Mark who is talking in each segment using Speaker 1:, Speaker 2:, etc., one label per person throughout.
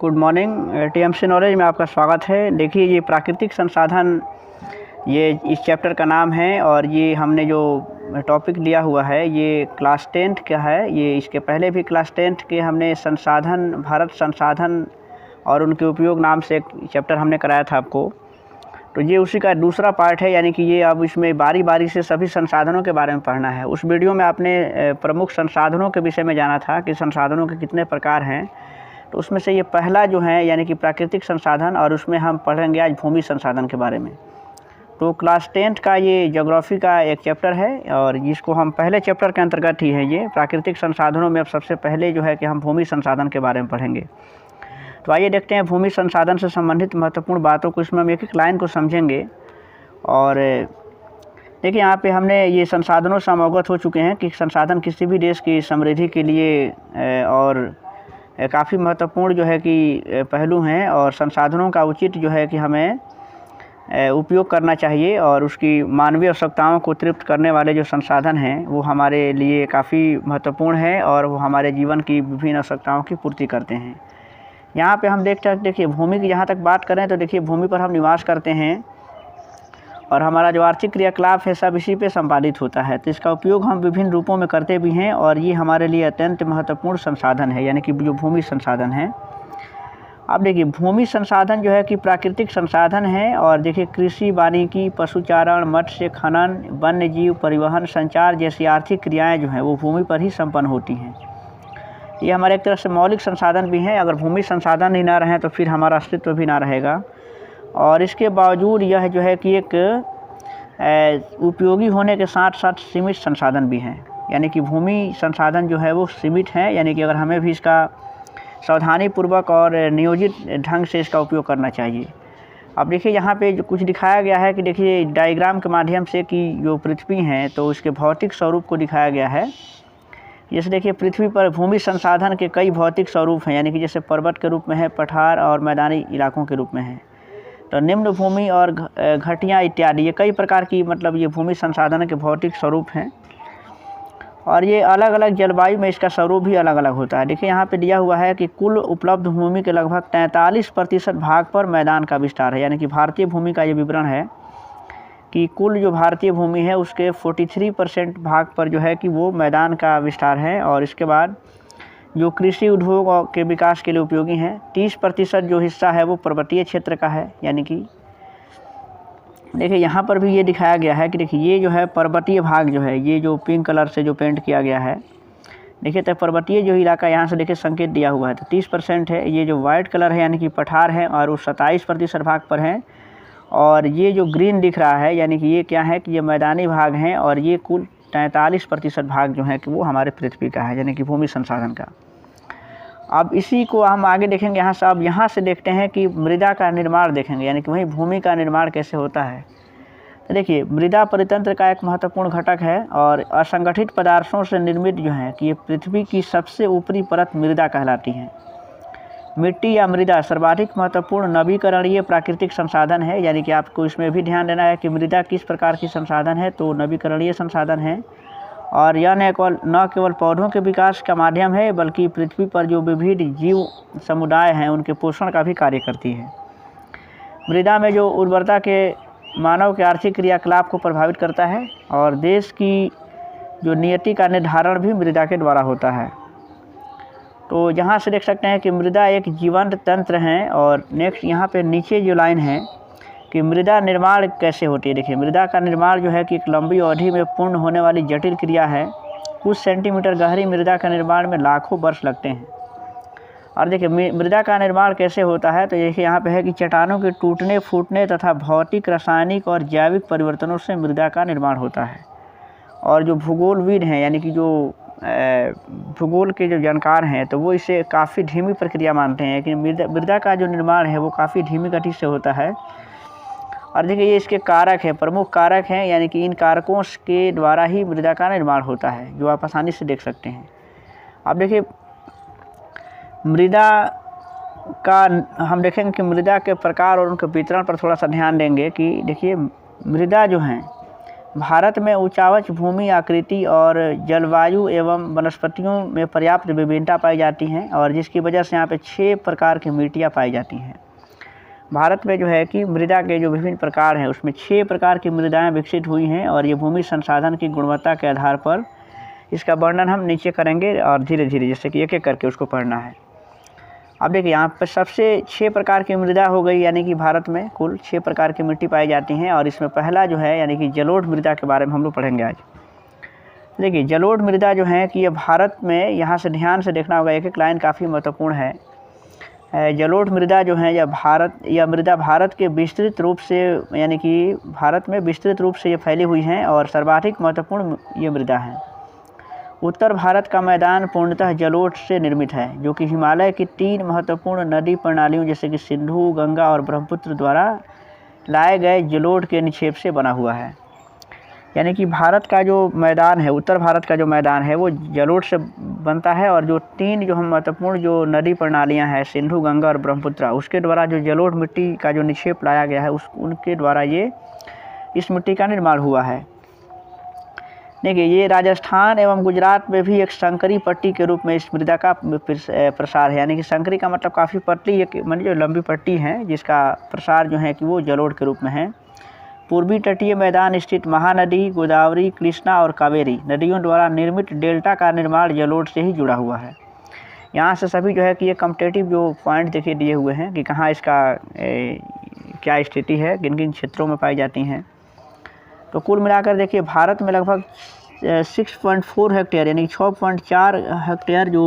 Speaker 1: Good morning. TMC knowledge में आपका स्वागत है। देखिए, ये प्राकृतिक संसाधन, ये इस चैप्टर का नाम है और ये हमने जो टॉपिक लिया हुआ है ये क्लास 10th का है। ये इसके पहले भी क्लास 10th के हमने संसाधन, भारत संसाधन और उनके उपयोग नाम से एक चैप्टर हमने कराया था आपको। तो ये उसी का दूसरा पार्ट है, यानी कि ये अब इसमें बारी बारी से सभी संसाधनों के बारे में पढ़ना है। उस वीडियो में आपने प्रमुख संसाधनों के विषय में जाना था कि संसाधनों के कितने प्रकार हैं। तो उसमें से ये पहला जो है यानी कि प्राकृतिक संसाधन, और उसमें हम पढ़ेंगे आज भूमि संसाधन के बारे में। तो क्लास 10th का ये ज्योग्राफी का एक चैप्टर है और जिसको हम पहले चैप्टर के अंतर्गत ही है। ये प्राकृतिक संसाधनों में अब सबसे पहले जो है कि हम भूमि संसाधन के बारे में पढ़ेंगे। तो आइए देखते हैं भूमि संसाधन से संबंधित महत्वपूर्ण बातों को। इसमें हम एक एक लाइन को समझेंगे। और देखिए, यहाँ पे हमने ये संसाधनों से हम अवगत हो चुके हैं कि संसाधन किसी भी देश की समृद्धि के लिए और काफ़ी महत्वपूर्ण जो है कि पहलू हैं, और संसाधनों का उचित जो है कि हमें उपयोग करना चाहिए, और उसकी मानवीय आवश्यकताओं को तृप्त करने वाले जो संसाधन हैं वो हमारे लिए काफ़ी महत्वपूर्ण है और वो हमारे जीवन की विभिन्न आवश्यकताओं की पूर्ति करते हैं। यहाँ पे हम देखिए भूमि की जहाँ तक बात करें तो देखिए, भूमि पर हम निवास करते हैं और हमारा जो आर्थिक क्रियाकलाप है सब इसी पे संपादित होता है। तो इसका उपयोग हम विभिन्न रूपों में करते भी हैं और ये हमारे लिए अत्यंत महत्वपूर्ण संसाधन है, यानी कि जो भूमि संसाधन है। अब देखिए, भूमि संसाधन जो है कि प्राकृतिक संसाधन है, और देखिए कृषि, वानिकी, पशुचारण, मत्स्य, खनन, वन्य जीव, परिवहन, संचार जैसी आर्थिक क्रियाएँ जो हैं वो भूमि पर ही संपन्न होती हैं। ये हमारे एक तरह से मौलिक संसाधन भी हैं। अगर भूमि संसाधन ही ना रहें तो फिर हमारा अस्तित्व भी ना रहेगा। और इसके बावजूद यह जो है कि एक उपयोगी होने के साथ साथ सीमित संसाधन भी हैं, यानी कि भूमि संसाधन जो है वो सीमित है, यानी कि अगर हमें भी इसका सावधानीपूर्वक और नियोजित ढंग से इसका उपयोग करना चाहिए। अब देखिए, यहाँ पे जो कुछ दिखाया गया है कि देखिए डायग्राम के माध्यम से कि जो पृथ्वी है तो उसके भौतिक स्वरूप को दिखाया गया है। जैसे देखिए, पृथ्वी पर भूमि संसाधन के कई भौतिक स्वरूप हैं, यानी कि जैसे पर्वत के रूप में है, पठार और मैदानी इलाकों के रूप में है। तो निम्न भूमि और घाटियाँ इत्यादि, ये कई प्रकार की मतलब ये भूमि संसाधन के भौतिक स्वरूप हैं, और ये अलग अलग जलवायु में इसका स्वरूप भी अलग अलग होता है। देखिए, यहाँ पे दिया हुआ है कि कुल उपलब्ध भूमि के लगभग 43% भाग पर मैदान का विस्तार है, यानी कि भारतीय भूमि का ये विवरण है कि कुल जो भारतीय भूमि है उसके 43% भाग पर जो है कि वो मैदान का विस्तार है। और इसके बाद जो कृषि उद्योग के विकास के लिए उपयोगी हैं, 30% जो हिस्सा है वो पर्वतीय क्षेत्र का है। यानी कि देखिए, यहाँ पर भी ये दिखाया गया है कि देखिए ये जो है पर्वतीय भाग जो है, ये जो पिंक कलर से जो पेंट किया गया है, देखिए तो पर्वतीय जो इलाका यहाँ से देखिए संकेत दिया हुआ है तो 30% है। ये जो वाइट कलर है यानी कि पठार है और वो 27% भाग पर है। और ये जो ग्रीन दिख रहा है यानी कि ये क्या है कि ये मैदानी भाग हैं, और ये कुल 43% भाग जो है कि वो हमारे पृथ्वी का है, यानी कि भूमि संसाधन का। अब इसी को हम आगे देखेंगे यहाँ से। अब यहाँ से देखते हैं कि मृदा का निर्माण देखेंगे, यानी कि वही भूमि का निर्माण कैसे होता है। तो देखिए, मृदा परितंत्र का एक महत्वपूर्ण घटक है और असंगठित पदार्थों से निर्मित जो है कि ये पृथ्वी की सबसे ऊपरी परत मृदा कहलाती है। मिट्टी या मृदा सर्वाधिक महत्वपूर्ण नवीकरणीय प्राकृतिक संसाधन है, यानी कि आपको इसमें भी ध्यान देना है कि मृदा किस प्रकार की संसाधन है, तो नवीकरणीय संसाधन है। और यह न केवल पौधों के विकास का माध्यम है बल्कि पृथ्वी पर जो विविध जीव समुदाय हैं उनके पोषण का भी कार्य करती है। मृदा में जो उर्वरता के मानव के आर्थिक क्रियाकलाप को प्रभावित करता है, और देश की जो नियति का निर्धारण भी मृदा के द्वारा होता है। तो यहाँ से देख सकते हैं कि मृदा एक जीवंत तंत्र है। और नेक्स्ट यहाँ पे नीचे जो लाइन है कि मृदा निर्माण कैसे होती है। देखिए, मृदा का निर्माण जो है कि एक लंबी अवधि में पूर्ण होने वाली जटिल क्रिया है। कुछ सेंटीमीटर गहरी मृदा का निर्माण में लाखों वर्ष लगते हैं। और देखिए, मृदा का निर्माण कैसे होता है, तो देखिए यहाँ पे है कि चट्टानों के टूटने, फूटने तथा भौतिक, रासायनिक और जैविक परिवर्तनों से मृदा का निर्माण होता है। और जो भूगोलविद हैं, यानी कि जो भूगोल के जो जानकार हैं, तो वो इसे काफ़ी धीमी प्रक्रिया मानते हैं कि मृदा का जो निर्माण है वो काफ़ी धीमी गति से होता है। और देखिए, ये इसके कारक हैं, प्रमुख कारक हैं, यानी कि इन कारकों के द्वारा ही मृदा का निर्माण होता है, जो आप आसानी से देख सकते हैं। अब देखिए, मृदा का हम देखेंगे कि मृदा के प्रकार और उनके वितरण पर थोड़ा सा ध्यान देंगे कि देखिए, मृदा जो है भारत में उच्चावच भूमि आकृति और जलवायु एवं वनस्पतियों में पर्याप्त विभिन्नता पाई जाती हैं और जिसकी वजह से यहाँ पे 6 प्रकार की मिट्टियाँ पाई जाती हैं। भारत में जो है कि मृदा के जो विभिन्न प्रकार हैं उसमें 6 प्रकार की मृदाएं विकसित हुई हैं और ये भूमि संसाधन की गुणवत्ता के आधार पर इसका वर्णन हम नीचे करेंगे और धीरे धीरे जैसे कि एक एक करके उसको पढ़ना है। अब देखिए यहाँ पर सबसे 6 प्रकार की मृदा हो गई, यानी कि भारत में कुल 6 प्रकार की मिट्टी पाई जाती हैं और इसमें पहला जो है यानी कि जलोढ़ मृदा के बारे में हम लोग पढ़ेंगे आज। देखिए जलोढ़ मृदा जो है कि ये भारत में, यहाँ से ध्यान से देखना होगा, एक एक लाइन काफ़ी महत्वपूर्ण है। जलोढ़ मृदा जो है यह मृदा भारत के विस्तृत रूप से यानी कि भारत में विस्तृत रूप से ये फैली हुई हैं और सर्वाधिक महत्वपूर्ण ये मृदा है। उत्तर भारत का मैदान पूर्णतः जलोढ़ से निर्मित है जो कि हिमालय की 3 महत्वपूर्ण नदी प्रणालियों जैसे कि सिंधु, गंगा और ब्रह्मपुत्र द्वारा लाए गए जलोढ़ के निक्षेप से बना हुआ है। यानी कि भारत का जो मैदान है, उत्तर भारत का जो मैदान है वो जलोढ़ से बनता है और जो 3 जो हम महत्वपूर्ण जो नदी प्रणालियाँ हैं सिंधु, गंगा और ब्रह्मपुत्र, उसके द्वारा जो जलोढ़ मिट्टी का जो निक्षेप लाया गया है उनके द्वारा ये इस मिट्टी का निर्माण हुआ है। देखिए ये राजस्थान एवं गुजरात में भी एक संकरी पट्टी के रूप में इस मृदा का प्रसार है। यानी कि संकरी का मतलब काफ़ी पतली एक मतलब जो लंबी पट्टी है जिसका प्रसार जो है कि वो जलोढ़ के रूप में है। पूर्वी तटीय मैदान स्थित महानदी, गोदावरी, कृष्णा और कावेरी नदियों द्वारा निर्मित डेल्टा का निर्माण जलोढ़ से ही जुड़ा हुआ है। यहाँ से सभी जो है कि ये कॉम्पिटेटिव जो पॉइंट देखिए दिए हुए हैं कि कहाँ इसका क्या स्थिति है, किन किन क्षेत्रों में पाई जाती हैं। तो कुल मिलाकर देखिए भारत में लगभग 6.4 हेक्टेयर यानी 6.4 हेक्टेयर जो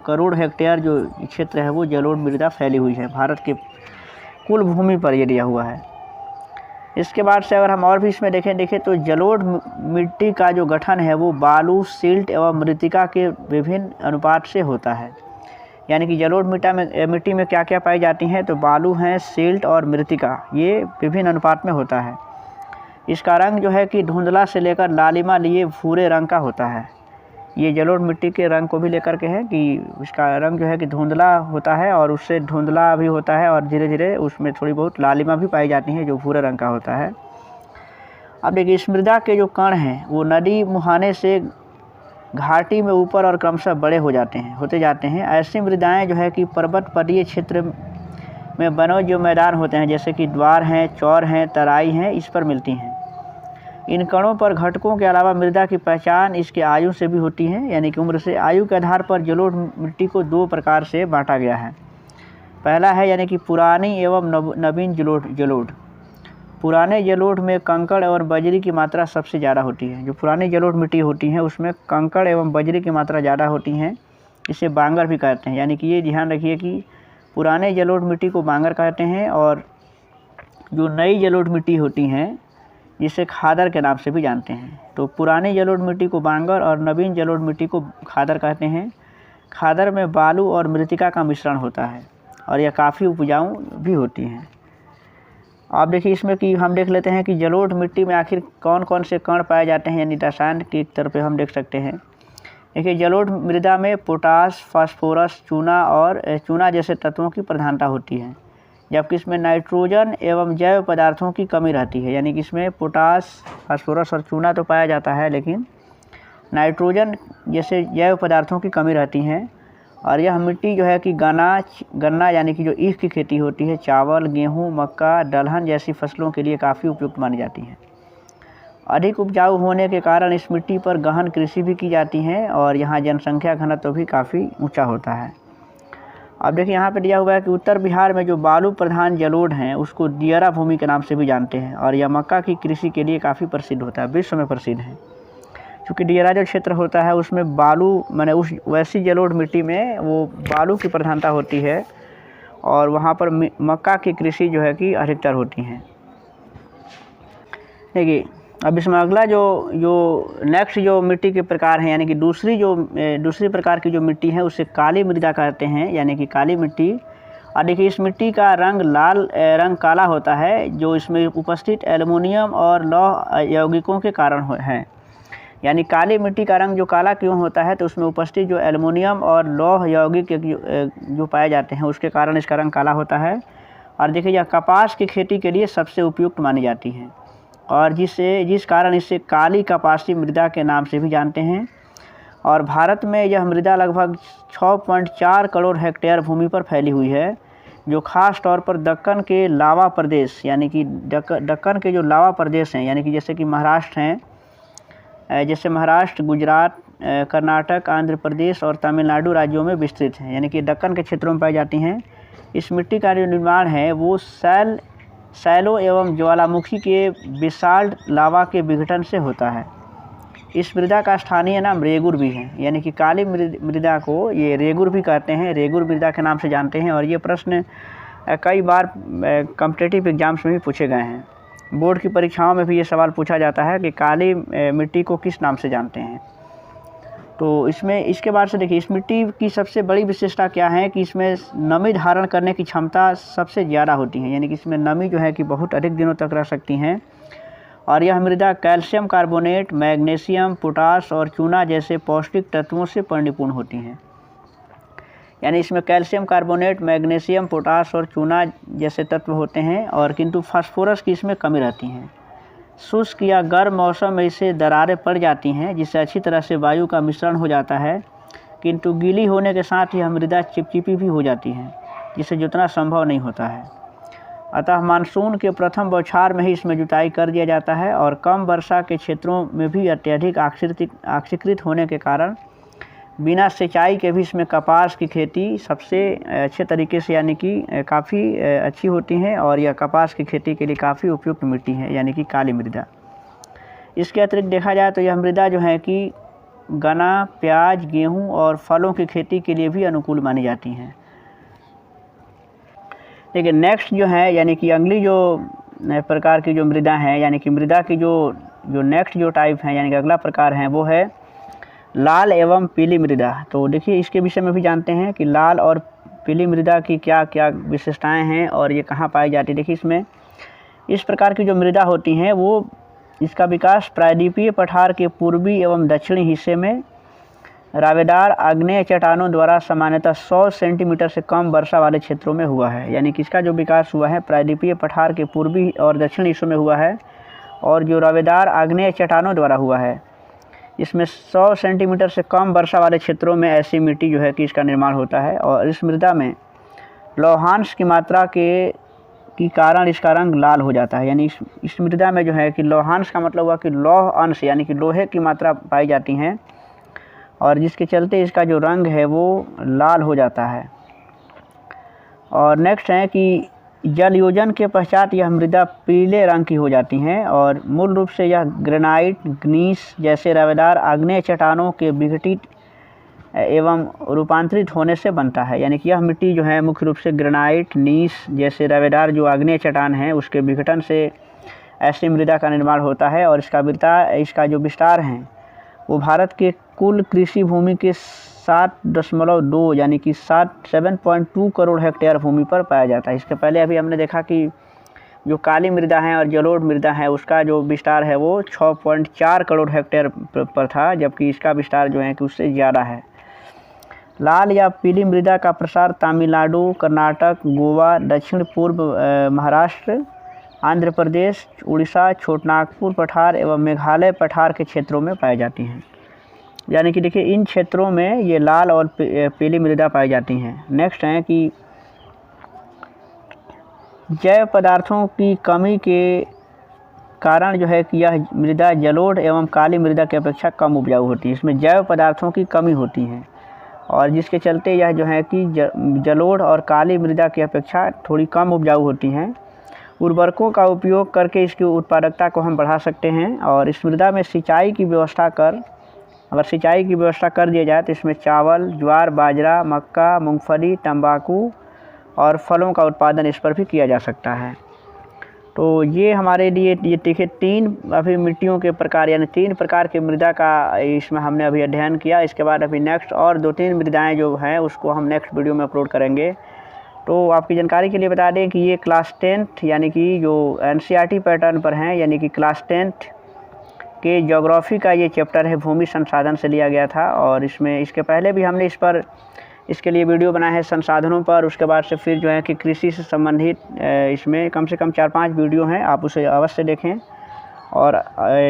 Speaker 1: करोड़ हेक्टेयर जो क्षेत्र है वो जलोढ़ मृदा फैली हुई है भारत के कुल भूमि पर ये दिया हुआ है। इसके बाद से अगर हम और भी इसमें देखें तो जलोढ़ मिट्टी का जो गठन है वो बालू, सिल्ट एवं मृत्तिका के विभिन्न अनुपात से होता है। यानी कि जलोढ़ मिट्टी में क्या क्या पाई जाती हैं तो बालू हैं, सिल्ट और मृत्तिका, ये विभिन्न अनुपात में होता है। इसका रंग जो है कि धुंधला से लेकर लालिमा लिए भूरे रंग का होता है। ये जलोढ़ मिट्टी के रंग को भी लेकर के है कि इसका रंग जो है कि धुंधला होता है और उससे धुंधला भी होता है और धीरे धीरे उसमें थोड़ी बहुत लालिमा भी पाई जाती है जो भूरे रंग का होता है। अब देखिए इस मृदा के जो कण हैं वो नदी मुहाने से घाटी में ऊपर और क्रमशः बड़े होते जाते हैं। ऐसी मृदाएँ जो है कि पर्वत पदीय क्षेत्र में बनो जो मैदान होते हैं जैसे कि द्वार हैं, चौर हैं, तराई हैं, इस पर मिलती हैं। इन कणों पर घटकों के अलावा मृदा की पहचान इसके आयु से भी होती है। यानी कि उम्र से आयु के आधार पर जलोढ़ मिट्टी को 2 प्रकार से बांटा गया है। पहला है यानी कि पुरानी एवं नवीन जलोढ़। पुराने जलोढ़ में कंकड़ एवं बजरी की मात्रा सबसे ज़्यादा होती है। जो पुरानी जलोढ़ मिट्टी होती है उसमें कंकड़ एवं बजरी की मात्रा ज़्यादा होती हैं, इसे बांगर भी कहते हैं। यानी कि ये ध्यान रखिए कि पुराने जलोढ़ मिट्टी को बांगर कहते हैं और जो नई जलोढ़ मिट्टी होती हैं जिसे खादर के नाम से भी जानते हैं। तो पुरानी जलोढ़ मिट्टी को बांगर और नवीन जलोढ़ मिट्टी को खादर कहते हैं। खादर में बालू और मृत्तिका का मिश्रण होता है और यह काफ़ी उपजाऊ भी होती हैं। आप देखिए इसमें कि हम देख लेते हैं कि जलोढ़ मिट्टी में आखिर कौन कौन से कण पाए जाते हैं, यानी रसायन की तरफ हम देख सकते हैं। देखिए जलोढ़ मृदा में पोटास, फास्फोरस, चूना जैसे तत्वों की प्रधानता होती है, जबकि इसमें नाइट्रोजन एवं जैव पदार्थों की कमी रहती है। यानी कि इसमें पोटास, फास्फोरस और चूना तो पाया जाता है लेकिन नाइट्रोजन जैसे जैव पदार्थों की कमी रहती है। और यह मिट्टी जो है कि गन्ना यानी कि जो ईख की खेती होती है, चावल, गेहूँ, मक्का, दलहन जैसी फसलों के लिए काफ़ी उपयुक्त मानी जाती है। अधिक उपजाऊ होने के कारण इस मिट्टी पर गहन कृषि भी की जाती है और यहाँ जनसंख्या घनत्व भी काफ़ी ऊंचा होता है। अब देखिए यहाँ पे दिया हुआ है कि उत्तर बिहार में जो बालू प्रधान जलोढ़ हैं उसको दियरा भूमि के नाम से भी जानते हैं और यह मक्का की कृषि के लिए काफ़ी प्रसिद्ध होता है, विश्व में प्रसिद्ध है। क्योंकि दियरा जो क्षेत्र होता है उसमें बालू माने उस वैसी जलोढ़ मिट्टी में वो बालू की प्रधानता होती है और वहाँ पर मक्का की कृषि जो है कि अधिकतर होती हैं। देखिए अब इसमें अगला जो नेक्स्ट जो मिट्टी के प्रकार हैं यानी कि दूसरी प्रकार की जो मिट्टी है उसे काली मृदा कहते हैं, यानी कि काली मिट्टी। और देखिए इस मिट्टी का रंग काला होता है जो इसमें उपस्थित एल्युमिनियम और लौह यौगिकों के कारण है। यानी काली मिट्टी का रंग जो काला क्यों होता है तो उसमें उपस्थित जो एल्युमिनियम और लौह यौगिक जो पाए जाते हैं उसके कारण इसका रंग काला होता है। और देखिए यह कपास की खेती के लिए सबसे उपयुक्त मानी जाती है। और जिस कारण इसे काली कपासी मृदा के नाम से भी जानते हैं। और भारत में यह मृदा लगभग 6.4 करोड़ हेक्टेयर भूमि पर फैली हुई है, जो खास तौर पर दक्कन के लावा प्रदेश यानी कि दक्कन के जो लावा प्रदेश हैं, यानी कि जैसे कि महाराष्ट्र हैं, जैसे महाराष्ट्र, गुजरात, कर्नाटक, आंध्र प्रदेश और तमिलनाडु राज्यों में विस्तृत हैं, यानी कि दक्कन के क्षेत्रों में पाई जाती हैं। इस मिट्टी का जो निर्माण है वो सैलों एवं ज्वालामुखी के विशाल लावा के विघटन से होता है। इस मृदा का स्थानीय नाम रेगुर भी है, यानी कि काली मृदा को ये रेगुर भी कहते हैं, रेगुर मृदा के नाम से जानते हैं। और ये प्रश्न कई बार कॉम्पिटिटिव एग्जाम्स में भी पूछे गए हैं। बोर्ड की परीक्षाओं में भी ये सवाल पूछा जाता है कि काली मिट्टी को किस नाम से जानते हैं। तो इसके बाद से देखिए, इस मिट्टी की सबसे बड़ी विशेषता क्या है कि इसमें नमी धारण करने की क्षमता सबसे ज़्यादा होती है, यानी कि इसमें नमी जो है कि बहुत अधिक दिनों तक रह सकती हैं। और यह मृदा कैल्शियम कार्बोनेट, मैग्नीशियम, पोटाश और चूना जैसे पौष्टिक तत्वों से परिपूर्ण होती हैं। यानी इसमें कैल्शियम कार्बोनेट, मैग्नीशियम, पोटाश और चूना जैसे तत्व होते हैं, और किंतु फास्फोरस की इसमें कमी रहती है। शुष्क या गर्म मौसम में इसे दरारें पड़ जाती हैं, जिससे अच्छी तरह से वायु का मिश्रण हो जाता है, किंतु गीली होने के साथ ही यह मृदा चिपचिपी भी हो जाती है, जिससे जुतना संभव नहीं होता है। अतः मानसून के प्रथम बौछार में ही इसमें जुताई कर दिया जाता है, और कम वर्षा के क्षेत्रों में भी अत्यधिक आक्षीकृत होने के कारण बिना सिंचाई के भी इसमें कपास की खेती सबसे अच्छे तरीके से यानी कि काफ़ी अच्छी होती है, और यह कपास की खेती के लिए काफ़ी उपयुक्त मिट्टी है, यानी कि काली मृदा। इसके अतिरिक्त देखा जाए तो यह मृदा जो है कि गन्ना, प्याज, गेहूं और फलों की खेती के लिए भी अनुकूल मानी जाती हैं। लेकिन नेक्स्ट जो है, यानी कि अगली जो प्रकार की जो मृदा है, यानी कि मृदा की जो नेक्स्ट जो टाइप है, यानी कि अगला प्रकार है, वो है लाल एवं पीली मृदा। तो देखिए, इसके विषय में भी जानते हैं कि लाल और पीली मृदा की क्या क्या विशेषताएं हैं और ये कहाँ पाई जाती है। देखिए, इसमें इस प्रकार की जो मृदा होती हैं वो इसका विकास प्रायद्वीपीय पठार के पूर्वी एवं दक्षिणी हिस्से में रावेदार आग्नेय चट्टानों द्वारा सामान्यतः 100 सेंटीमीटर से कम वर्षा वाले क्षेत्रों में हुआ है। यानी कि इसका जो विकास हुआ है प्रायद्वीपीय पठार के पूर्वी और दक्षिणी हिस्सों में हुआ है, और जो रावेदार आग्नेय चट्टानों द्वारा हुआ है, इसमें 100 सेंटीमीटर से कम वर्षा वाले क्षेत्रों में ऐसी मिट्टी जो है कि इसका निर्माण होता है। और इस मृदा में लौहांश की मात्रा के कारण इसका रंग लाल हो जाता है। यानी इस मृदा में जो है कि लौहांश का मतलब हुआ कि लौह अंश यानी कि लोहे की मात्रा पाई जाती हैं, और जिसके चलते इसका जो रंग है वो लाल हो जाता है। और नेक्स्ट है कि जल योजन के पश्चात यह मृदा पीले रंग की हो जाती हैं, और मूल रूप से यह ग्रेनाइट, ग्नीस जैसे रावेदार आग्नेय चट्टानों के विघटित एवं रूपांतरित होने से बनता है। यानी कि यह मिट्टी जो है मुख्य रूप से ग्रेनाइट, नीस जैसे रावेदार जो आग्नेय चट्टान हैं उसके विघटन से ऐसी मृदा का निर्माण होता है। और इसका जो विस्तार है वो भारत के कुल कृषि भूमि के 7.2 यानी कि 7.2 करोड़ हेक्टेयर भूमि पर पाया जाता है। इसके पहले अभी हमने देखा कि जो काली मृदा है और जलोढ़ मृदा है उसका जो विस्तार है वो 6.4 करोड़ हेक्टेयर पर था, जबकि इसका विस्तार जो है कि उससे ज़्यादा है। लाल या पीली मृदा का प्रसार तमिलनाडु, कर्नाटक, गोवा, दक्षिण पूर्व महाराष्ट्र, आंध्र प्रदेश, उड़ीसा, छोटनागपुर पठार एवं मेघालय पठार के क्षेत्रों में पाई जाती हैं। यानी कि देखिए, इन क्षेत्रों में ये लाल और पीली मृदा पाई जाती हैं। नेक्स्ट है कि जैव पदार्थों की कमी के कारण जो है कि यह मृदा जलोढ़ एवं काली मृदा की अपेक्षा कम उपजाऊ होती है। इसमें जैव पदार्थों की कमी होती है, और जिसके चलते यह जो है कि जलोढ़ और काली मृदा की अपेक्षा थोड़ी कम उपजाऊ होती हैं। उर्वरकों का उपयोग करके इसकी उत्पादकता को हम बढ़ा सकते हैं। और इस मृदा में सिंचाई की व्यवस्था कर दिया जाए तो इसमें चावल, ज्वार, बाजरा, मक्का, मूंगफली, तंबाकू और फलों का उत्पादन इस पर भी किया जा सकता है। तो ये हमारे लिए ये देखिए 3 अभी मिट्टियों के प्रकार यानी 3 प्रकार की मृदा का इसमें हमने अभी अध्ययन किया। इसके बाद अभी नेक्स्ट और 2-3 मृदाएँ जो हैं उसको हम नेक्स्ट वीडियो में अपलोड करेंगे। तो आपकी जानकारी के लिए बता दें कि ये क्लास 10th यानी कि जो NCERT पैटर्न पर हैं, यानी कि क्लास 10th के ज्योग्राफी का ये चैप्टर है, भूमि संसाधन से लिया गया था। और इसके पहले भी हमने इसके लिए वीडियो बनाए हैं संसाधनों पर। उसके बाद से फिर जो है कि कृषि से संबंधित इसमें कम से कम 4-5 वीडियो हैं, आप उसे अवश्य देखें। और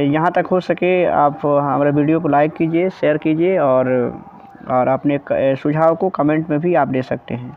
Speaker 1: यहाँ तक हो सके आप हमारे वीडियो को लाइक कीजिए, शेयर कीजिए और अपने सुझाव को कमेंट में भी आप दे सकते हैं।